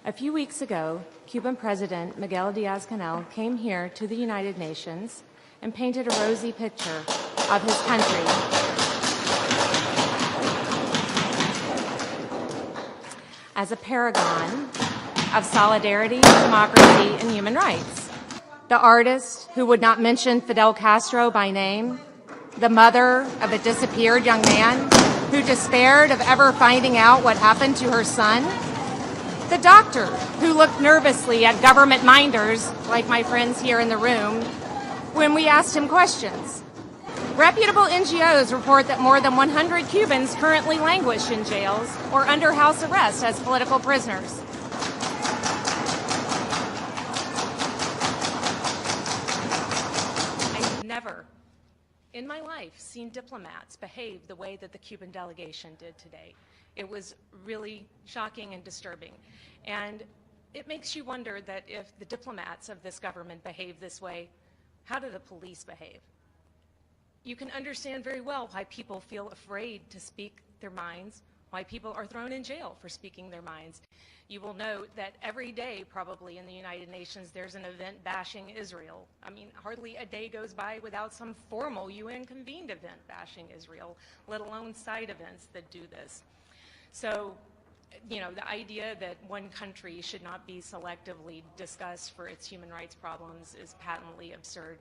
A few weeks ago, Cuban President Miguel Diaz-Canel came here to the United Nations and painted a rosy picture of his country as a paragon of solidarity, democracy, and human rights. The artist who would not mention Fidel Castro by name, the mother of a disappeared young man who despaired of ever finding out what happened to her son, the doctor who looked nervously at government minders, like my friends here in the room, when we asked him questions. Reputable NGOs report that more than 100 Cubans currently languish in jails or under house arrest as political prisoners. I've never in my life seen diplomats behave the way that the Cuban delegation did today. It was really shocking and disturbing. And it makes you wonder that if the diplomats of this government behave this way, how do the police behave? You can understand very well why people feel afraid to speak their minds, why people are thrown in jail for speaking their minds. You will note that every day, probably in the United Nations, there's an event bashing Israel. I mean, hardly a day goes by without some formal UN-convened event bashing Israel, let alone side events that do this. So, you know, the idea that one country should not be selectively discussed for its human rights problems is patently absurd.